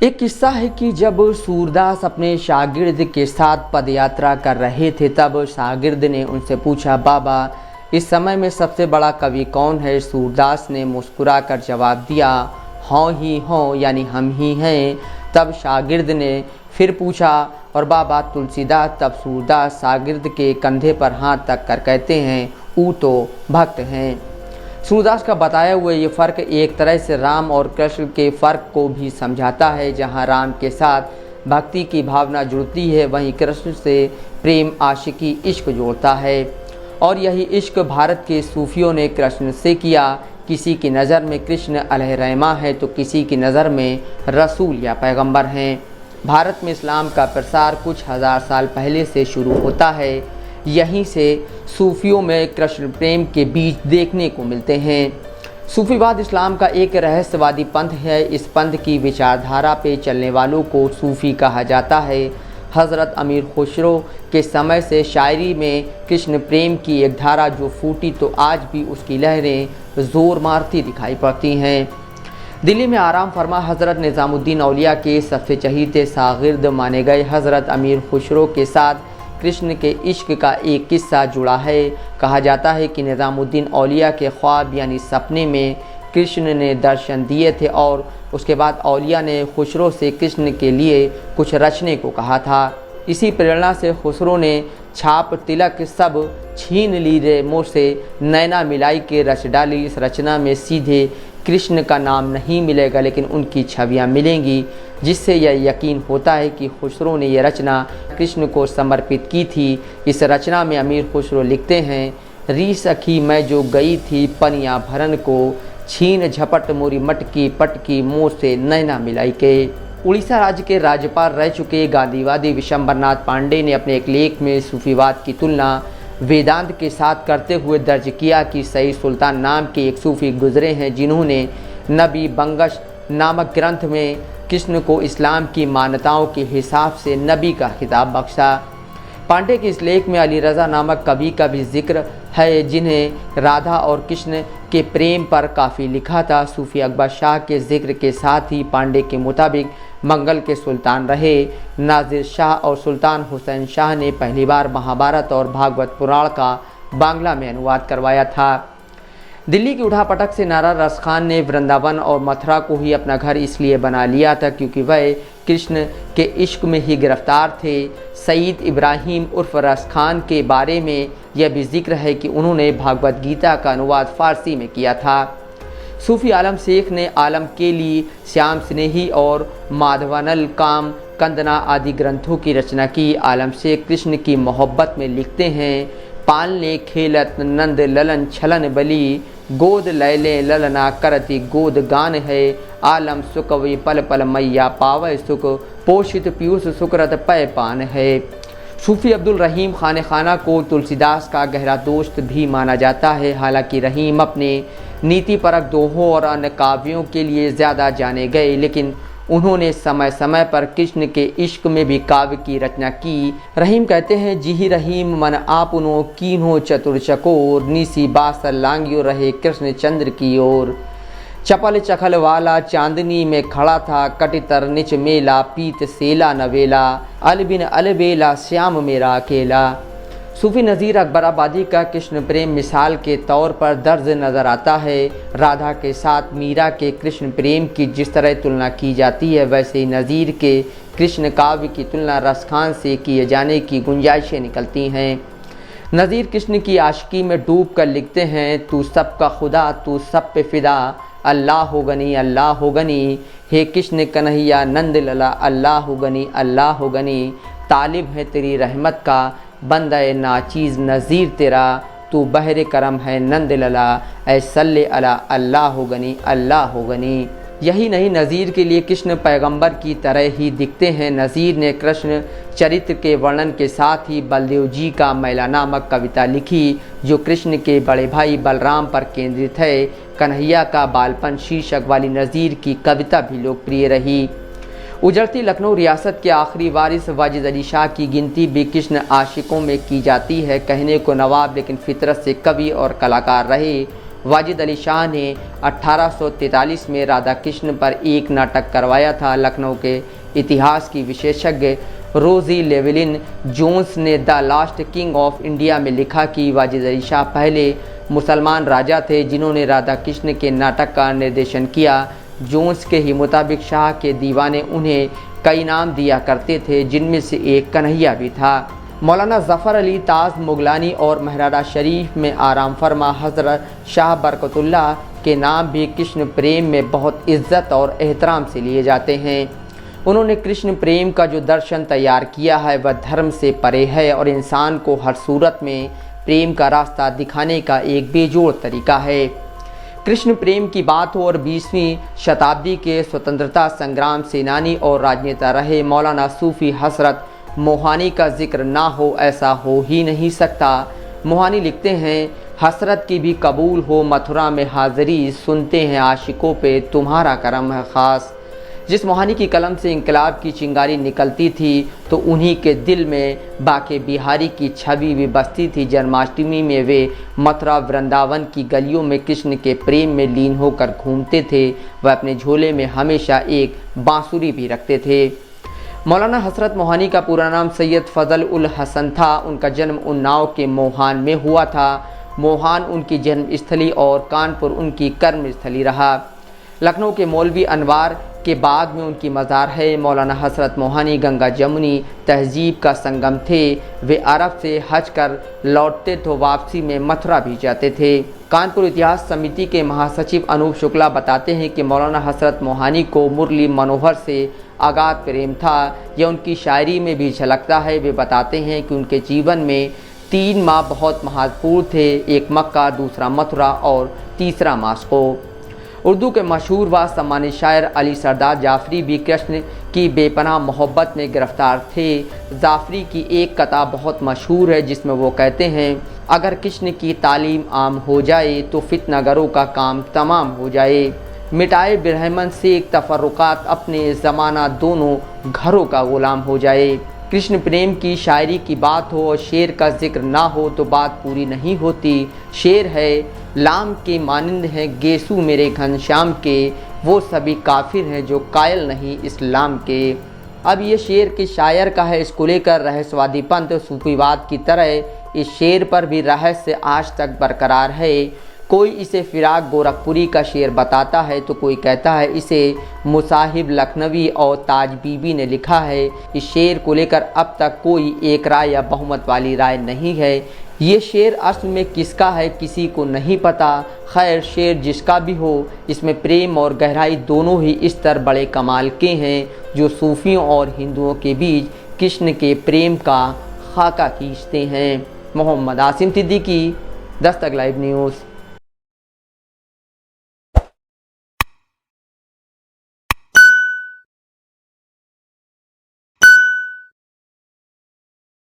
एक किस्सा है कि जब सूरदास अपने शागिर्द के साथ पदयात्रा कर रहे थे तब शागिर्द ने उनसे पूछा, बाबा इस समय में सबसे बड़ा कवि कौन है? सूरदास ने मुस्कुराकर जवाब दिया, हाँ ही हों यानी हम ही हैं। तब शागिर्द ने फिर पूछा, और बाबा तुलसीदास? तब सूरदास शागिर्द के कंधे पर हाथ रख कर कहते हैं, ऊ तो भक्त हैं। सूरदास का बताया हुआ ये फ़र्क एक तरह से राम और कृष्ण के फ़र्क को भी समझाता है। जहाँ राम के साथ भक्ति की भावना जुड़ती है वहीं कृष्ण से प्रेम, आशिकी, इश्क जोड़ता है। और यही इश्क भारत के सूफियों ने कृष्ण से किया। किसी की नज़र में कृष्ण अलहरमा है तो किसी की नज़र में रसूल या पैगंबर हैं। भारत में इस्लाम का प्रसार कुछ हज़ार साल पहले से शुरू होता है। यहीं से सूफियों में कृष्ण प्रेम के बीज देखने को मिलते हैं। सूफीवाद इस्लाम का एक रहस्यवादी पंथ है। इस पंथ की विचारधारा पे चलने वालों को सूफ़ी कहा जाता है। हज़रत अमीर खुसरो के समय से शायरी में कृष्ण प्रेम की एक धारा जो फूटी तो आज भी उसकी लहरें ज़ोर मारती दिखाई पड़ती हैं। दिल्ली में आराम फरमा हज़रत निज़ामुद्दीन औलिया के सबसे चहीते शागिर्द माने गए हज़रत अमीर खुसरो के साथ कृष्ण के इश्क का एक किस्सा जुड़ा है। कहा जाता है कि निज़ामुद्दीन औलिया के ख्वाब यानी सपने में कृष्ण ने दर्शन दिए थे और उसके बाद औलिया ने खुसरो से कृष्ण के लिए कुछ रचने को कहा था। इसी प्रेरणा से खुसरो ने छाप तिलक सब छीन ली रे मोह से नैना मिलाई के रच डाली। इस रचना में सीधे कृष्ण का नाम नहीं मिलेगा लेकिन उनकी छवियां मिलेंगी, जिससे यह यकीन होता है कि खुसरो ने यह रचना कृष्ण को समर्पित की थी। इस रचना में अमीर खुसरो लिखते हैं, री सखी मैं जो गई थी पनिया भरन को, छीन झपट मोरी मटकी पटकी मुँह से नैना मिलाई के। उड़ीसा राज्य के राज्यपाल रह चुके गांधीवादी विशंबरनाथ पांडे ने अपने एक लेख में सूफीवाद की तुलना वेदांत के साथ करते हुए दर्ज किया कि सईद सुल्तान नाम के एक सूफी गुजरे हैं जिन्होंने नबी बंगश नामक ग्रंथ में कृष्ण को इस्लाम की मान्यताओं के हिसाब से नबी का खिताब बख्शा। पांडे के इस लेख में अली रज़ा नामक कवि का भी जिक्र है जिन्हें राधा और कृष्ण के प्रेम पर काफ़ी लिखा था। सूफी अकबर शाह के जिक्र के साथ ही पांडे के मुताबिक मंगल के सुल्तान रहे नाजिर शाह और सुल्तान हुसैन शाह ने पहली बार महाभारत और भागवत पुराण का बांग्ला में अनुवाद करवाया था। दिल्ली की उठापटक से नारा रस खान ने वृंदावन और मथुरा को ही अपना घर इसलिए बना लिया था क्योंकि वह कृष्ण के इश्क में ही गिरफ्तार थे। सईद इब्राहिम उर्फ रस खान के बारे में यह भी जिक्र है कि उन्होंने भागवत गीता का अनुवाद फारसी में किया था। सूफी आलम शेख ने आलम के लिए श्याम स्नेही और माधवानल काम कंदना आदि ग्रंथों की रचना की। आलम शेख कृष्ण की मोहब्बत में लिखते हैं, पालने खेलत नंद ललन छलन बली, गोद लैले ललना करती गोद गान है, आलम सुकवि पल पल मैया पावै सुख, पोषित पीयूष सुकृत पय पान है। सूफी अब्दुल रहीम खान खाना को तुलसीदास का गहरा दोस्त भी माना जाता है। हालांकि रहीम अपने नीतिपरक दोहों और अन्य काव्यों के लिए ज़्यादा जाने गए लेकिन उन्होंने समय समय पर कृष्ण के इश्क में भी काव्य की रचना की। रहीम कहते हैं, जी रहीम मन आपुनो कीन्हो चतुर चकोर, निसी बासल लांगियो रहे कृष्ण चंद्र की ओर। चपल चखल वाला चांदनी में खड़ा था, कटितर निच मेला पीत सेला नवेला, अलबिन अलबेला श्याम मेरा अकेला। सूफी नज़ीर अकबराबादी का कृष्ण प्रेम मिसाल के तौर पर दर्ज नज़र आता है। राधा के साथ मीरा के कृष्ण प्रेम की जिस तरह तुलना की जाती है वैसे ही नज़ीर के कृष्ण काव्य की तुलना रसखान से किए जाने की गुंजाइशें निकलती हैं। नज़ीर कृष्ण की आशिकी में डूब कर लिखते हैं, तू सबका खुदा तू सब पे फिदा, अल्लाह हो गनी अल्लाह हो गनी, हे कृष्ण कन्हैया नंद लला, अल्लाह हो गनी अल्लाह हो गनी, तालिब है तेरी रहमत का बंदे नाचीज़ नज़ीर तेरा, तू बहरे करम है नंद लला, ऐ सल्ले अला अल्लाह हो गनी अल्लाह हो गनी। यही नहीं, नज़ीर के लिए कृष्ण पैगंबर की तरह ही दिखते हैं। नज़ीर ने कृष्ण चरित्र के वर्णन के साथ ही बलदेव जी का मैला नामक कविता लिखी जो कृष्ण के बड़े भाई बलराम पर केंद्रित है। कन्हैया का बालपन शीर्षक वाली नज़ीर की कविता भी लोकप्रिय रही। उजड़ती लखनऊ रियासत के आखिरी वारिस वाजिद अली शाह की गिनती भी कृष्ण आशिकों में की जाती है। कहने को नवाब लेकिन फितरत से कवि और कलाकार रहे। वाजिद अली शाह ने 1843 में राधा कृष्ण पर एक नाटक करवाया था। लखनऊ के इतिहास की विशेषज्ञ रोजी लेवलिन जोन्स ने the last king of India में लिखा कि वाजिद अली शाह पहले मुसलमान राजा थे जिन्होंने राधा कृष्ण के नाटक का निर्देशन किया। जोन्स के ही मुताबिक शाह के दीवाने उन्हें कई नाम दिया करते थे, जिनमें से एक कन्हैया भी था। मौलाना ज़फ़र अली ताज मुगलानी और महरारा शरीफ में आराम फरमा हज़रत शाह बरकतुल्लाह के नाम भी कृष्ण प्रेम में बहुत इज़्ज़त और एहतराम से लिए जाते हैं। उन्होंने कृष्ण प्रेम का जो दर्शन तैयार किया है वह धर्म से परे है और इंसान को हर सूरत में प्रेम का रास्ता दिखाने का एक बेजोड़ तरीका है। कृष्ण प्रेम की बात हो और 20वीं शताब्दी के स्वतंत्रता संग्राम सेनानी और राजनेता रहे मौलाना सूफ़ी हज़रत मोहानी का जिक्र ना हो, ऐसा हो ही नहीं सकता। मोहानी लिखते हैं, हसरत की भी कबूल हो मथुरा में हाज़िरी, सुनते हैं आशिकों पे तुम्हारा करम है ख़ास। जिस मोहानी की कलम से इंकलाब की चिंगारी निकलती थी तो उन्हीं के दिल में बाके बिहारी की छवि भी बसती थी। जन्माष्टमी में वे मथुरा वृंदावन की गलियों में कृष्ण के प्रेम में लीन होकर घूमते थे। वह अपने झोले में हमेशा एक बांसुरी भी रखते थे। मौलाना हसरत मोहानी का पूरा नाम सैयद फ़ज़ल उल हसन था। उनका जन्म उन्नाव के मोहान में हुआ था। मोहान उनकी जन्मस्थली और कानपुर उनकी कर्मस्थली रहा। लखनऊ के मौलवी अनवार के बाग में उनकी मज़ार है। मौलाना हसरत मोहानी गंगा जमुनी तहजीब का संगम थे। वे अरब से हज कर लौटते तो वापसी में मथुरा भी जाते थे। कानपुर इतिहास समिति के महासचिव अनूप शुक्ला बताते हैं कि मौलाना हसरत मोहानी को मुरली मनोहर से अगाध प्रेम था। यह उनकी शायरी में भी झलकता है। वे बताते हैं कि उनके जीवन में 3 माह बहुत महत्वपूर्ण थे, एक मक्का, दूसरा मथुरा और तीसरा मास्को। उर्दू के मशहूर व सम्मानित शायर अली सरदार जाफरी भी कृष्ण की बेपनाह मोहब्बत में गिरफ्तार थे। जाफरी की एक कताब बहुत मशहूर है जिसमें वो कहते हैं, अगर कृष्ण की तालीम आम हो जाए तो फितनागरों का काम तमाम हो जाए। मिटाए बिरहमन से एक तफर्रुकात, अपने ज़माना दोनों घरों का ग़ुलाम हो जाए। कृष्ण प्रेम की शायरी की बात हो और शेर का जिक्र ना हो तो बात पूरी नहीं होती। शेर है लाम के मानिंद हैं गेसू मेरे घनश्याम के, वो सभी काफिर हैं जो कायल नहीं इस्लाम के। अब ये शेर के शायर का है। इसको लेकर रहस्यवादी पंथ सूफीवाद की तरह इस शेर पर भी रहस्य आज तक बरकरार है। कोई इसे फिराक गोरखपुरी का शेर बताता है तो कोई कहता है इसे मुसाहिब लखनवी और ताज बीबी ने लिखा है। इस शेर को लेकर अब तक कोई एक राय या बहुमत वाली राय नहीं है। ये शेर असल में किसका है किसी को नहीं पता। खैर, शेर जिसका भी हो, इसमें प्रेम और गहराई दोनों ही इस तरह बड़े कमाल के हैं जो सूफियों और हिंदुओं के बीच कृष्ण के प्रेम का खाका खींचते हैं। Mohammad Asim Siddiqui, Dastak live news.